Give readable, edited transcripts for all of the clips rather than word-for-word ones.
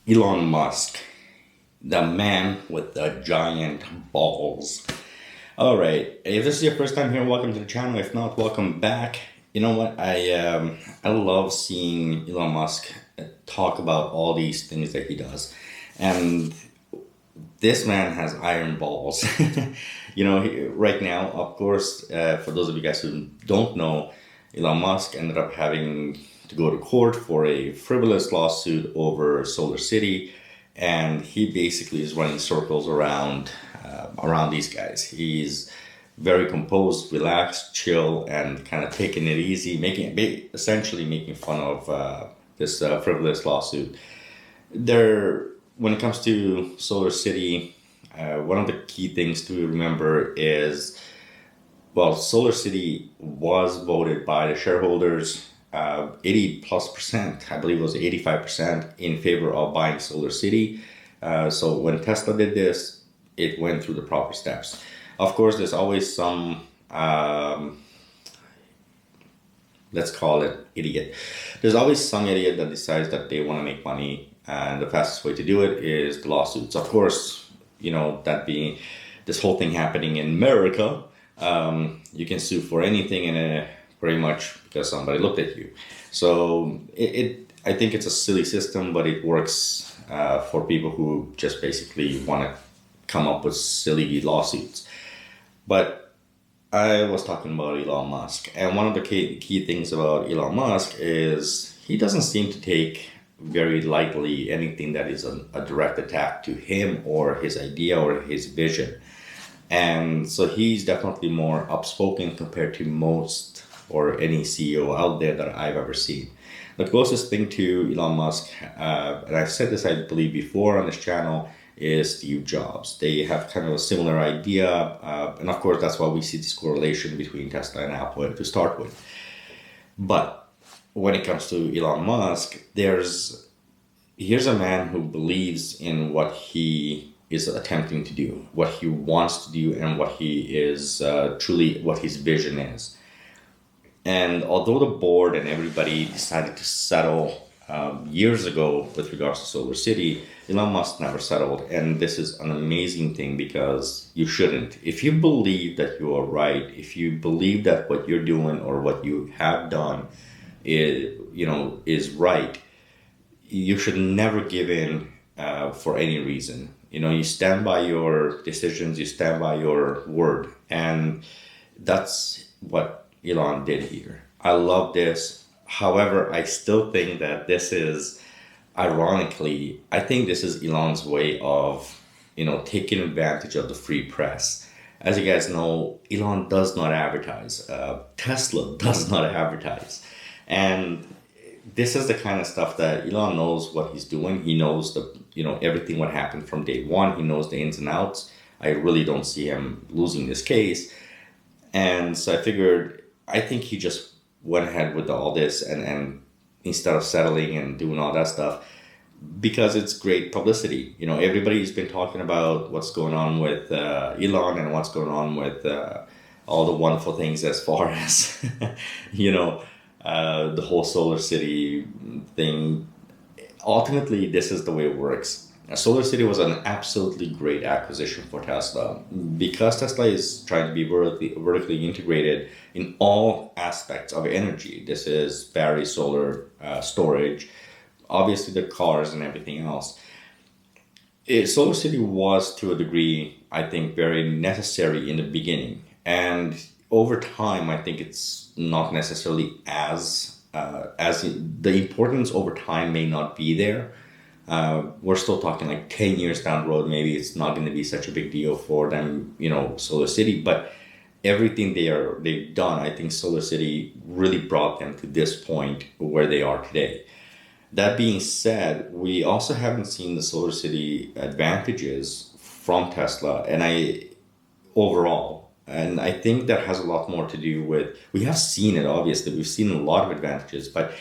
Elon Musk, the man with the giant balls. All right, if this is your first time here, welcome to the channel. If not, welcome back. You know what? I love seeing Elon Musk talk about all these things that he does, and this man has iron balls. Right now, of course, for those of you guys who don't know, Elon Musk ended up having to go to court for a frivolous lawsuit over Solar City, and he basically is running circles around these guys. He's very composed, relaxed, chill, and kind of taking it easy, essentially making fun of this frivolous lawsuit. When it comes to Solar City, one of the key things to remember is, well, Solar City was voted by the shareholders 80 plus percent, I believe it was 85% in favor of buying Solar City. So when Tesla did this, it went through the proper steps. Of course, there's always some, let's call it idiot. There's always some idiot that decides that they want to make money, and the fastest way to do it is the lawsuits. Of course, that being this whole thing happening in America, you can sue for anything and pretty much because somebody looked at you. So I think it's a silly system, but it works for people who just basically want to come up with silly lawsuits. But I was talking about Elon Musk, and one of the key things about Elon Musk is he doesn't seem to take very lightly anything that is a direct attack to him or his idea or his vision. And so he's definitely more upspoken compared to most or any CEO out there that I've ever seen. The closest thing to Elon Musk, and I've said this, I believe, before on this channel, is Steve Jobs. They have kind of a similar idea, and of course that's why we see this correlation between Tesla and Apple to start with. But when it comes to Elon Musk, here's a man who believes in what he is attempting to do, what he wants to do, and what he is truly, what his vision is. And although the board and everybody decided to settle years ago with regards to Solar City, Elon Musk never settled. And this is an amazing thing because you shouldn't. If you believe that you are right, if you believe that what you're doing or what you have done is right, you should never give in for any reason. You stand by your decisions, you stand by your word. And that's what Elon did here. I love this. However, I still think that this is, ironically, I think this is Elon's way of, taking advantage of the free press. As you guys know, Elon does not advertise. Tesla does not advertise. And this is the kind of stuff that Elon knows what he's doing. He knows everything what happened from day one. He knows the ins and outs. I really don't see him losing this case. And so I think he just went ahead with all this and instead of settling and doing all that stuff, because it's great publicity. Everybody's been talking about what's going on with Elon and what's going on with all the wonderful things as far as, the whole Solar City thing. Ultimately, this is the way it works. Solar City was an absolutely great acquisition for Tesla because Tesla is trying to be vertically integrated in all aspects of energy. This is battery, solar, storage, obviously the cars and everything else. Solar City was, to a degree, I think, very necessary in the beginning. And over time, I think it's not necessarily as the importance over time may not be there. We're still talking like 10 years down the road. Maybe it's not going to be such a big deal for them, Solar City. But everything they've done, I think Solar City really brought them to this point where they are today. That being said, we also haven't seen the Solar City advantages from Tesla, overall. And I think that has a lot more to do with, we have seen it, obviously. We've seen a lot of advantages, but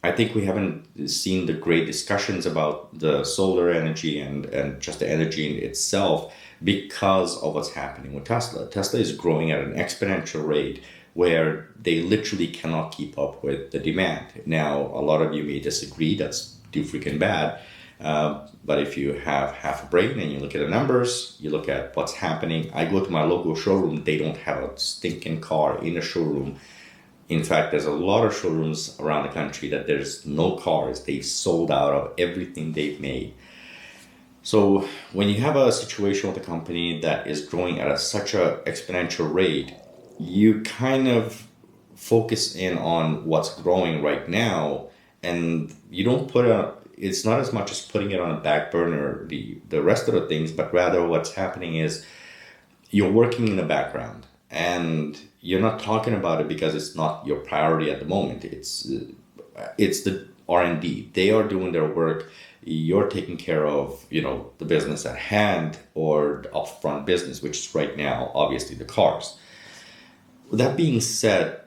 I think we haven't seen the great discussions about the solar energy and just the energy in itself because of what's happening with Tesla. Tesla is growing at an exponential rate where they literally cannot keep up with the demand. Now, a lot of you may disagree, that's too freaking bad. But if you have half a brain and you look at the numbers, you look at what's happening. I go to my local showroom, they don't have a stinking car in the showroom. In fact, there's a lot of showrooms around the country that there's no cars. They've sold out of everything they've made. So when you have a situation with a company that is growing at such a exponential rate, you kind of focus in on what's growing right now, and you don't it's not as much as putting it on a back burner, the rest of the things, but rather what's happening is you're working in the background and you're not talking about it because it's not your priority at the moment. It's the R&D. They are doing their work. You're taking care of, the business at hand, or the upfront business, which is right now, obviously, the cars. With that being said,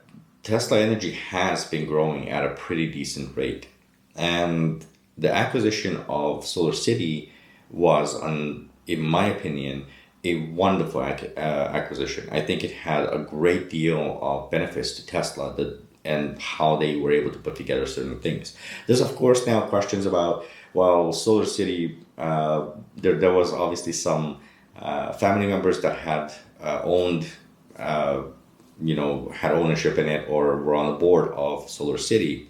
Tesla Energy has been growing at a pretty decent rate. And the acquisition of Solar City was, in my opinion, a wonderful acquisition. I think it had a great deal of benefits to Tesla and how they were able to put together certain things. There's, of course, now questions about, well, Solar City, there was obviously some family members that had owned, had ownership in it or were on the board of Solar City.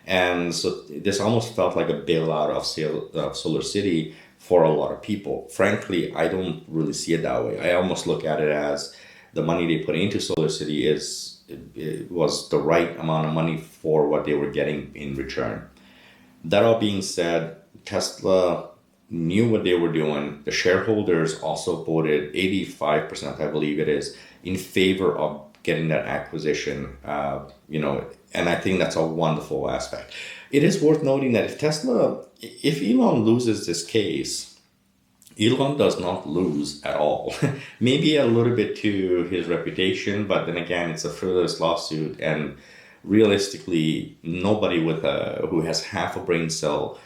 And so this almost felt like a bailout of Solar City for a lot of people. Frankly, I don't really see it that way. I almost look at it as the money they put into Solar City it was the right amount of money for what they were getting in return. That all being said, Tesla knew what they were doing. The shareholders also voted 85%, I believe it is, in favor of getting that acquisition, and I think that's a wonderful aspect. It is worth noting that if Elon loses this case, Elon does not lose at all. Maybe a little bit to his reputation, but then again, it's a frivolous lawsuit, and realistically, nobody who has half a brain cell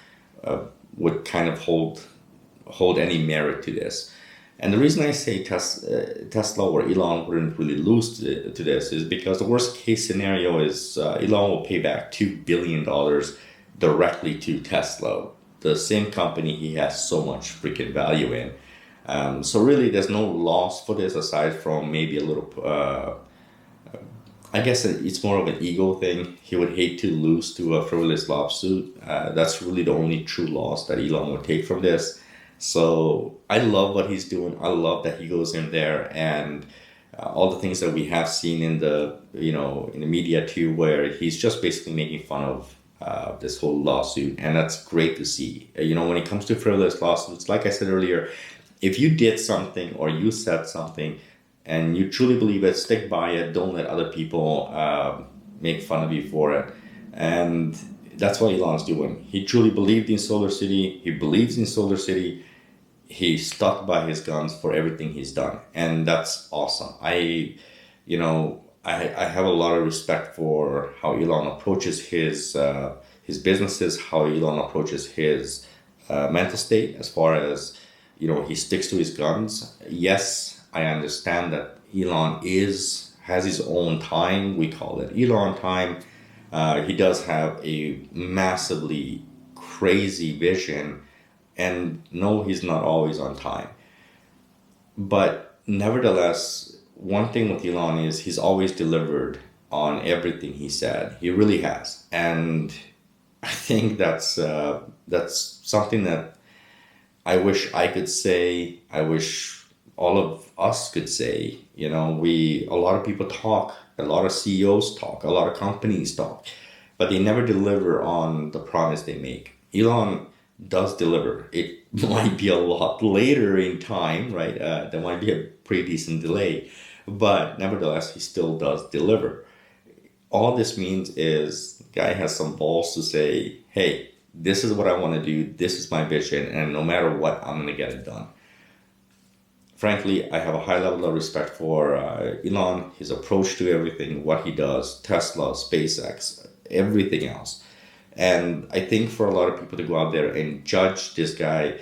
would kind of hold any merit to this. And the reason I say Tesla or Elon wouldn't really lose to this is because the worst case scenario is Elon will pay back $2 billion directly to Tesla, the same company he has so much freaking value in. So really there's no loss for this aside from maybe a little, I guess it's more of an ego thing. He would hate to lose to a frivolous lawsuit. That's really the only true loss that Elon would take from this. So I love what he's doing. I love that he goes in there and all the things that we have seen in the media too, where he's just basically making fun of this whole lawsuit, and that's great to see. When it comes to frivolous lawsuits, like I said earlier, if you did something or you said something and you truly believe it, stick by it. Don't let other people make fun of you for it. And that's what Elon's doing. He truly believed in Solar City. He believes in Solar City. He stuck by his guns for everything he's done, and that's awesome. I have a lot of respect for how Elon approaches his businesses, how Elon approaches his mental state, as far as he sticks to his guns. Yes, I understand that Elon has his own time. We call it Elon time. He does have a massively crazy vision, and no, he's not always on time. But nevertheless, one thing with Elon is he's always delivered on everything he said. He really has. And I think that's something that I wish I could say. I wish all of us could say. A lot of people talk, a lot of CEOs talk, a lot of companies talk, but they never deliver on the promise they make. Elon does deliver. It might be a lot later in time, right? There might be a pretty decent delay, but nevertheless, he still does deliver. All this means is the guy has some balls to say, hey, this is what I want to do. This is my vision. And no matter what, I'm going to get it done. Frankly, I have a high level of respect for Elon, his approach to everything, what he does, Tesla, SpaceX, everything else. And I think for a lot of people to go out there and judge this guy,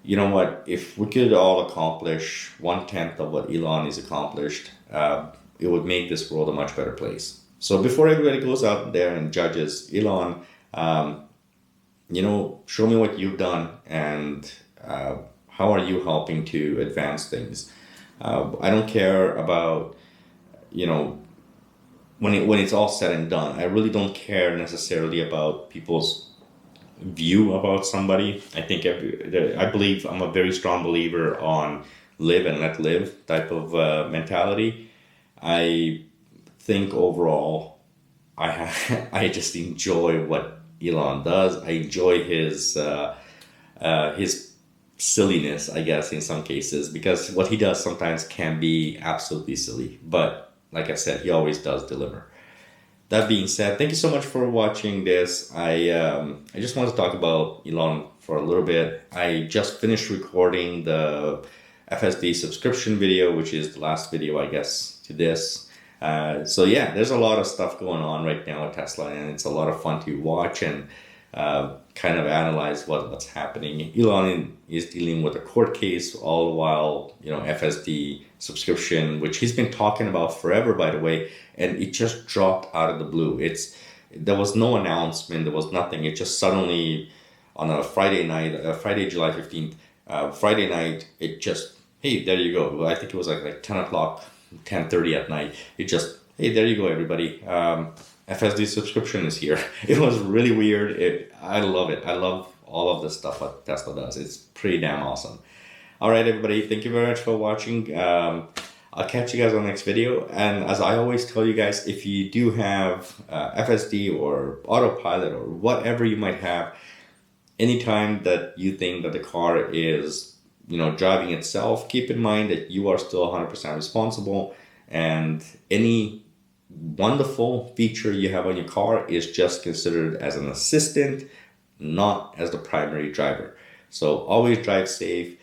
you know what, if we could all accomplish 1/10 of what Elon has accomplished, it would make this world a much better place. So before everybody goes out there and judges Elon, show me what you've done and how are you helping to advance things. I don't care about, you know, when it's all said and done. I really don't care necessarily about people's view about somebody. I believe I'm a very strong believer on live and let live type of mentality. I think overall, I just enjoy what Elon does. I enjoy his silliness, I guess, in some cases, because what he does sometimes can be absolutely silly. But like I said, he always does deliver. That being said, thank you so much for watching this. I just want to talk about Elon for a little bit. I just finished recording the FSD subscription video, which is the last video, I guess, to this. So yeah, there's a lot of stuff going on right now at Tesla, and it's a lot of fun to watch and kind of analyze what's happening. Elon is dealing with a court case all the while, FSD subscription, which he's been talking about forever, by the way, and it just dropped out of the blue. There was no announcement, there was nothing. It just suddenly on a Friday night, Friday, July 15th, Friday night, it just, hey, there you go. I think it was like 10 o'clock, 10:30 at night. It just, hey, there you go, everybody. FSD subscription is here. It was really weird. I love it. I love all of the stuff that Tesla does. It's pretty damn awesome. All right, everybody. Thank you very much for watching. I'll catch you guys on the next video. And as I always tell you guys, if you do have FSD or autopilot or whatever you might have, anytime that you think that the car is, driving itself, keep in mind that you are still 100% responsible, and any wonderful feature you have on your car is just considered as an assistant, not as the primary driver. So always drive safe.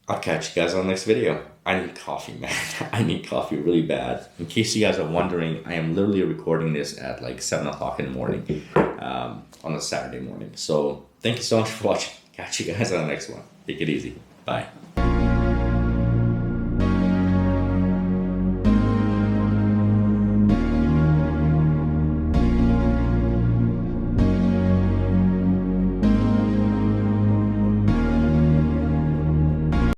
I'll catch you guys on the next video. I need coffee, man. I need coffee really bad. In case you guys are wondering, I am literally recording this at like 7 o'clock in the morning on a Saturday morning. So thank you so much for watching. Catch you guys on the next one. Take it easy. Bye.